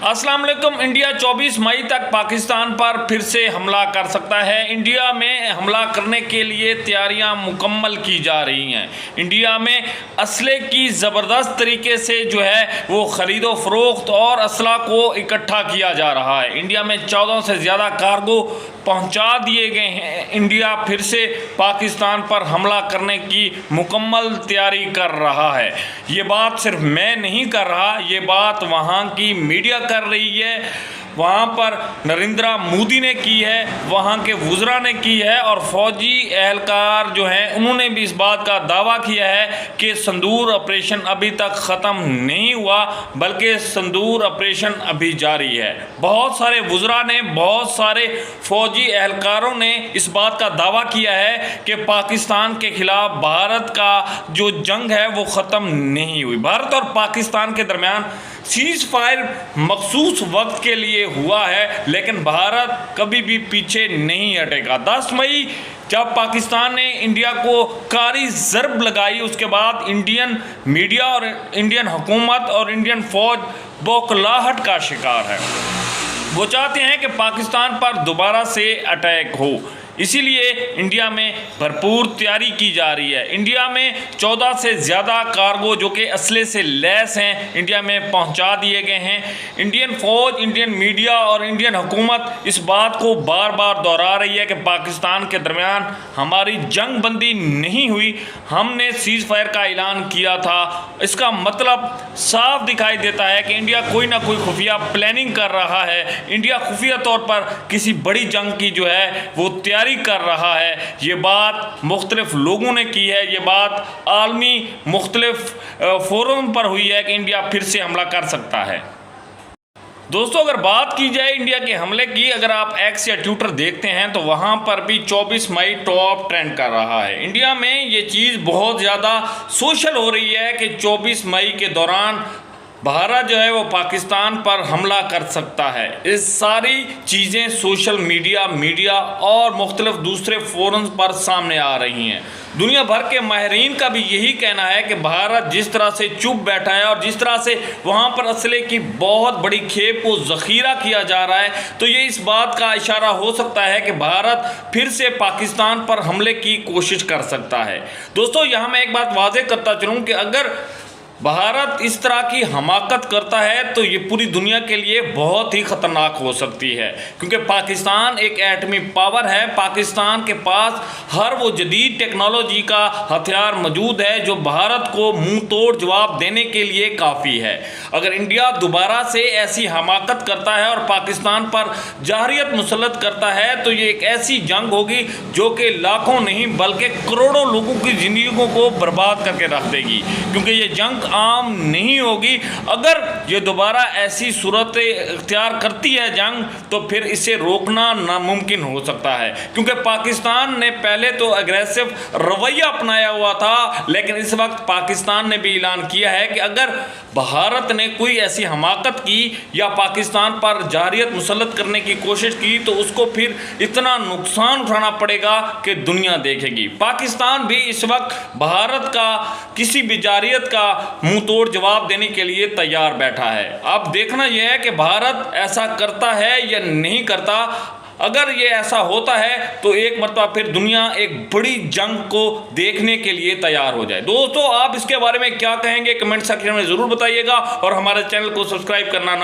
अस्सलाम वालेकुम। इंडिया 24 मई तक पाकिस्तान पर फिर से हमला कर सकता है। इंडिया में हमला करने के लिए तैयारियां मुकम्मल की जा रही हैं। इंडिया में असले की ज़बरदस्त तरीके से जो है वो ख़रीदो फ़रोख्त और असला को इकट्ठा किया जा रहा है। इंडिया में 14 से ज़्यादा कार्गो पहुंचा दिए गए हैं। इंडिया फिर से पाकिस्तान पर हमला करने की मुकम्मल तैयारी कर रहा है। ये बात सिर्फ मैं नहीं कर रहा, ये बात वहाँ की मीडिया कर रही है, वहाँ पर नरेंद्र मोदी ने की है, वहाँ के वज़रा ने की है और फ़ौजी एहलकार जो हैं उन्होंने भी इस बात का दावा किया है कि संदूर ऑपरेशन अभी तक ख़त्म नहीं हुआ, बल्कि संदूर ऑपरेशन अभी जारी है। बहुत सारे वज़रा ने, बहुत सारे फ़ौजी एहलकारों ने इस बात का दावा किया है कि पाकिस्तान के ख़िलाफ़ भारत का जो जंग है वो ख़त्म नहीं हुई। भारत और पाकिस्तान के दरमियान सीज़ फायर मखसूस वक्त के लिए हुआ है, लेकिन भारत कभी भी पीछे नहीं हटेगा। 10 मई जब पाकिस्तान ने इंडिया को कारी ज़रब लगाई, उसके बाद इंडियन मीडिया और इंडियन हुकूमत और इंडियन फ़ौज बौखलाहट का शिकार है। वो चाहते हैं कि पाकिस्तान पर दोबारा से अटैक हो, इसीलिए इंडिया में भरपूर तैयारी की जा रही है। इंडिया में 14 से ज़्यादा कार्गो जो कि असले से लैस हैं इंडिया में पहुंचा दिए गए हैं। इंडियन फ़ौज, इंडियन मीडिया और इंडियन हुकूमत इस बात को बार बार दोहरा रही है कि पाकिस्तान के दरमियान हमारी जंग बंदी नहीं हुई, हमने सीज़ फायर का ऐलान किया था। इसका मतलब साफ दिखाई देता है कि इंडिया कोई ना कोई खुफिया प्लानिंग कर रहा है। इंडिया खुफिया तौर पर किसी बड़ी जंग की जो है वो तैयारी कर रहा है। ये बात मुख्तलिफ लोगों ने की है, ये बात आलमी मुख्तलिफ फोरम पर हुई है कि इंडिया फिर से हमला कर सकता है। दोस्तों, अगर बात की जाए इंडिया के हमले की, अगर आप एक्स या ट्विटर देखते हैं तो वहाँ पर भी 24 मई टॉप ट्रेंड कर रहा है। इंडिया में ये चीज़ बहुत ज़्यादा सोशल हो रही है कि 24 मई के दौरान भारत जो है वो पाकिस्तान पर हमला कर सकता है। इस सारी चीज़ें सोशल मीडिया और मुख्तलिफ दूसरे फोरम्स पर सामने आ रही हैं। दुनिया भर के माहिरीन का भी यही कहना है कि भारत जिस तरह से चुप बैठा है और जिस तरह से वहाँ पर असले की बहुत बड़ी खेप को ज़ख़ीरा किया जा रहा है, तो ये इस बात का इशारा हो सकता है कि भारत फिर से पाकिस्तान पर हमले की कोशिश कर सकता है। दोस्तों, यहाँ मैं एक बात वाज़ेह करता चलूँ कि अगर भारत इस तरह की हमाकत करता है तो ये पूरी दुनिया के लिए बहुत ही ख़तरनाक हो सकती है, क्योंकि पाकिस्तान एक एटमी पावर है। पाकिस्तान के पास हर वो जदीद टेक्नोलॉजी का हथियार मौजूद है जो भारत को मुंह तोड़ जवाब देने के लिए काफ़ी है। अगर इंडिया दोबारा से ऐसी हमाकत करता है और पाकिस्तान पर जाहरियत मुसल्लत करता है तो ये एक ऐसी जंग होगी जो कि लाखों नहीं बल्कि करोड़ों लोगों की ज़िंदगियों को बर्बाद करके रख देगी, क्योंकि ये जंग आम नहीं होगी। अगर ये दोबारा ऐसी सूरत इख्तियार करती है जंग, तो फिर इसे रोकना नामुमकिन हो सकता है, क्योंकि पाकिस्तान ने पहले तो एग्रेसिव रवैया अपनाया हुआ था, लेकिन इस वक्त पाकिस्तान ने भी ऐलान किया है कि अगर भारत ने कोई ऐसी हमाकत की या पाकिस्तान पर जाहरियत मुसल्लत करने की कोशिश की तो उसको फिर इतना नुकसान उठाना पड़ेगा कि दुनिया देखेगी। पाकिस्तान भी इस वक्त भारत का किसी भी जाहरियत का मुंह तोड़ जवाब देने के लिए तैयार बैठा है। अब देखना यह है कि भारत ऐसा करता है या नहीं करता। अगर ये ऐसा होता है तो एक मरतबा फिर दुनिया एक बड़ी जंग को देखने के लिए तैयार हो जाए। दोस्तों, आप इसके बारे में क्या कहेंगे कमेंट सेक्शन में ज़रूर बताइएगा और हमारे चैनल को सब्सक्राइब करना